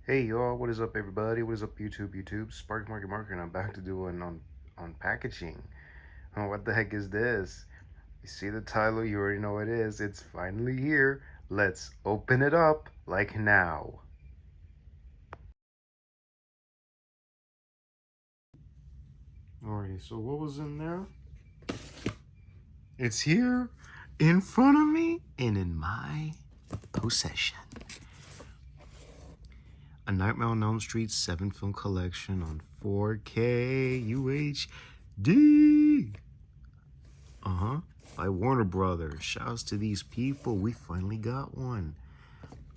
Hey y'all, what is up everybody? What is up YouTube? Spark Market Market, and I'm back to do an on packaging. Oh, what the heck is this? You see the title, you already know what it is. It's finally here. Let's open it up like now. Alrighty, so what was in there? It's here in front of me and in my possession. A Nightmare on Elm Street 7 film collection on 4K UHD. By Warner Brothers. Shouts to these people. We finally got one.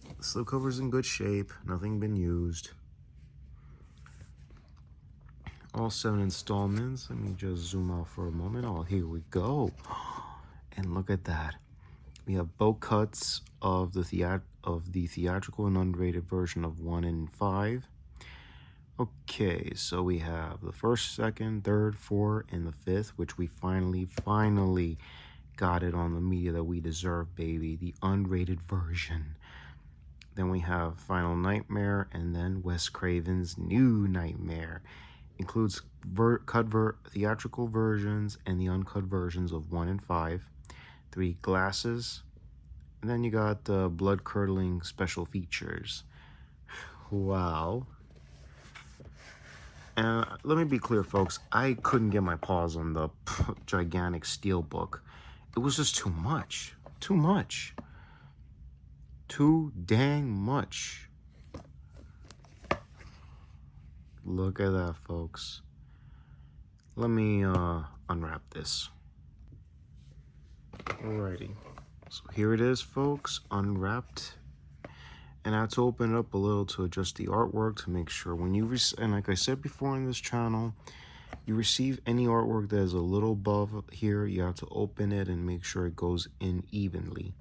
The slipcover's in good shape. Nothing been used. All 7 installments. Let me just zoom out for a moment. Oh, here we go. And look at that. We have both cuts of the theatrical and unrated version of 1 and 5. Okay, so we have the 1st, 2nd, 3rd, 4th, and the 5th, which we finally got it on the media that we deserve, baby. The unrated version. Then we have Final Nightmare, and then Wes Craven's New Nightmare. Includes theatrical versions and the uncut versions of 1 and 5. 3 glasses. And then you got the blood-curdling special features. Wow. And let me be clear, folks. I couldn't get my paws on the gigantic steel book. It was just too much. Too much. Too dang much. Look at that, folks. Let me unwrap this. Alrighty. So here it is, folks. Unwrapped. And I had to open it up a little to adjust the artwork to make sure when you and like I said before in this channel, you receive any artwork that is a little above here, you have to open it and make sure it goes in evenly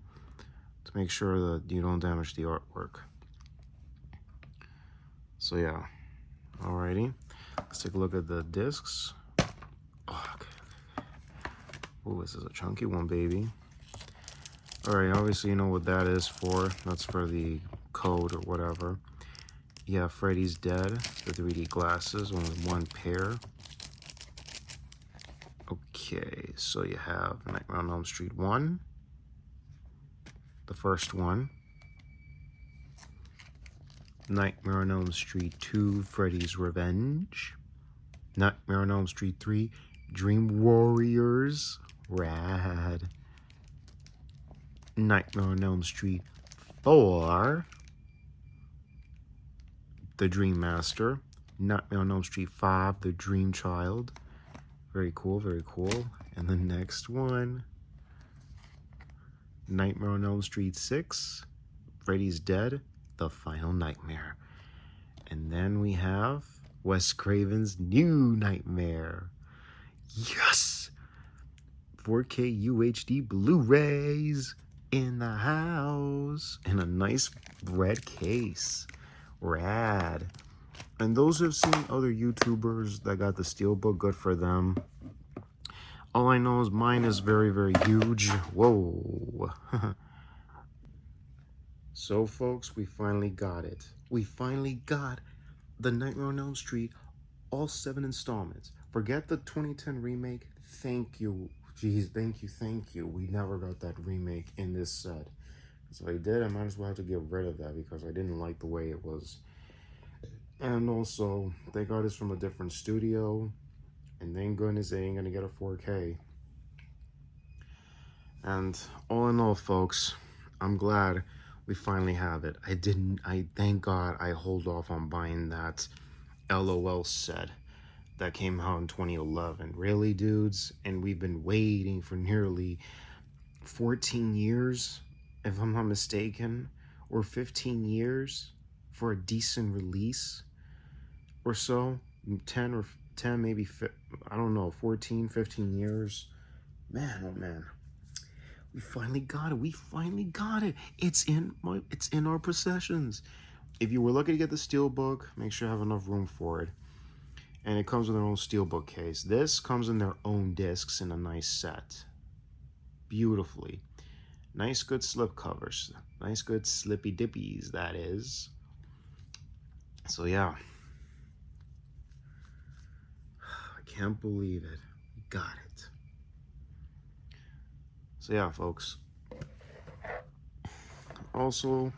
to make sure that you don't damage the artwork. So yeah, alrighty, let's take a look at the discs. Oh, okay. Oh, this is a chunky one, baby. Alright, obviously you know what that is for. That's for the code or whatever. Yeah, Freddy's Dead, the 3D glasses, only one pair. Okay, so you have Nightmare on Elm Street 1, the first one. Nightmare on Elm Street 2, Freddy's Revenge. Nightmare on Elm Street 3, Dream Warriors, rad. Nightmare on Elm Street 4, The Dream Master. Nightmare on Elm Street 5, The Dream Child. Very cool, very cool. And the next one, Nightmare on Elm Street 6, Freddy's Dead, The Final Nightmare. And then we have Wes Craven's New Nightmare. Yes! 4K UHD Blu-rays in the house. In a nice red case. Rad. And those who have seen other YouTubers that got the Steelbook, good for them. All I know is mine is very, very huge. Whoa. So, folks, we finally got it. We finally got the Nightmare on Elm Street, all 7 installments. Forget the 2010 remake. Thank you. Jeez, thank you. We never got that remake in this set. So if I did, I might as well have to get rid of that because I didn't like the way it was. And also, they got this from a different studio. And thank goodness they ain't gonna get a 4K. And all in all, folks, I'm glad we finally have it. I thank God I hold off on buying that LOL set that came out in 2011. Really, dudes? And we've been waiting for nearly 14 years, if I'm not mistaken, or 15 years for a decent release or so. 10 maybe, I don't know, 14, 15 years. Man, oh man. We finally got it. We finally got it. It's in our possessions. If you were lucky to get the Steelbook, make sure you have enough room for it. And it comes with their own Steelbook case. This comes in their own discs in a nice set. Beautifully. Nice good slip covers. Nice good slippy dippies, that is. So yeah, I can't believe it. We got it. So yeah, folks. Also,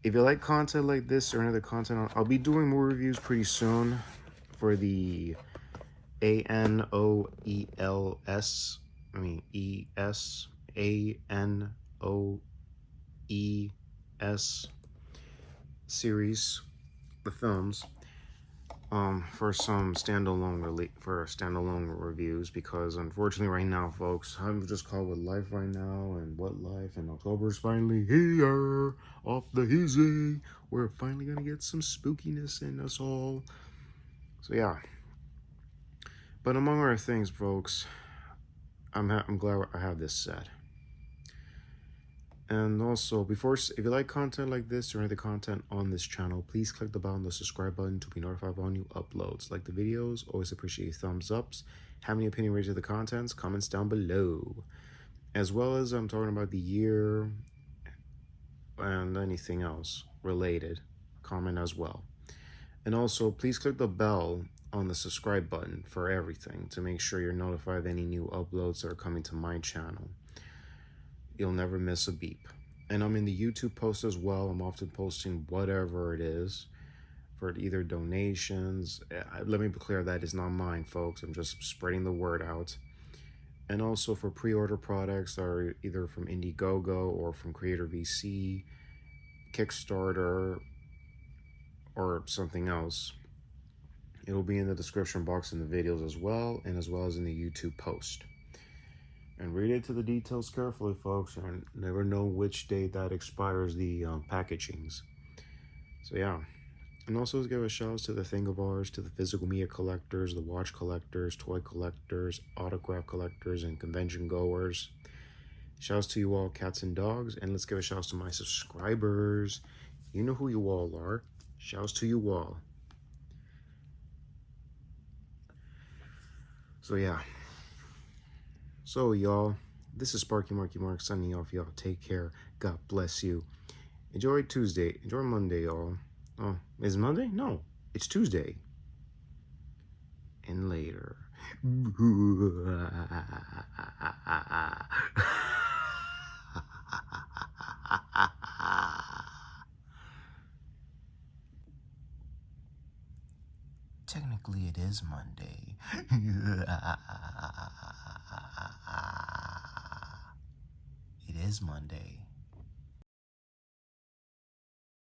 if you like content like this or any other content, I'll be doing more reviews pretty soon for the ANOELS. I mean ESANOES series, the films. For some standalone reviews, because unfortunately right now, folks, I'm just caught with life right now, and what life, and October's finally here, off the easy. We're finally gonna get some spookiness in us all. So yeah, but among other things, folks, I'm glad I have this set. And also, if you like content like this or any other content on this channel, please click the bell on the subscribe button to be notified of all new uploads. Like the videos, always appreciate your thumbs ups. Have any opinion rated the contents? Comments down below. As well as I'm talking about the year and anything else related, comment as well. And also, please click the bell on the subscribe button for everything to make sure you're notified of any new uploads that are coming to my channel. You'll never miss a beep. And I'm in the YouTube post as well. I'm often posting whatever it is for either donations. Let me be clear, that is not mine, folks. I'm just spreading the word out. And also for pre-order products that are either from Indiegogo or from Creator VC, Kickstarter, or something else. It'll be in the description box in the videos as well, and as well as in the YouTube post. And read into the details carefully, folks, and never know which date that expires the packagings. So yeah. And also give a shout out to the Thingavars, to the physical media collectors, the watch collectors, toy collectors, autograph collectors, and convention goers. Shouts to you all, cats and dogs, and let's give a shout out to my subscribers. You know who you all are. Shouts to you all. So yeah. So y'all, this is Sparky Marky Mark signing off, y'all. Take care. God bless you. Enjoy Tuesday. Enjoy Monday, y'all. Oh, is it Monday? No, it's Tuesday. And later. Technically, it is Monday. It is Monday.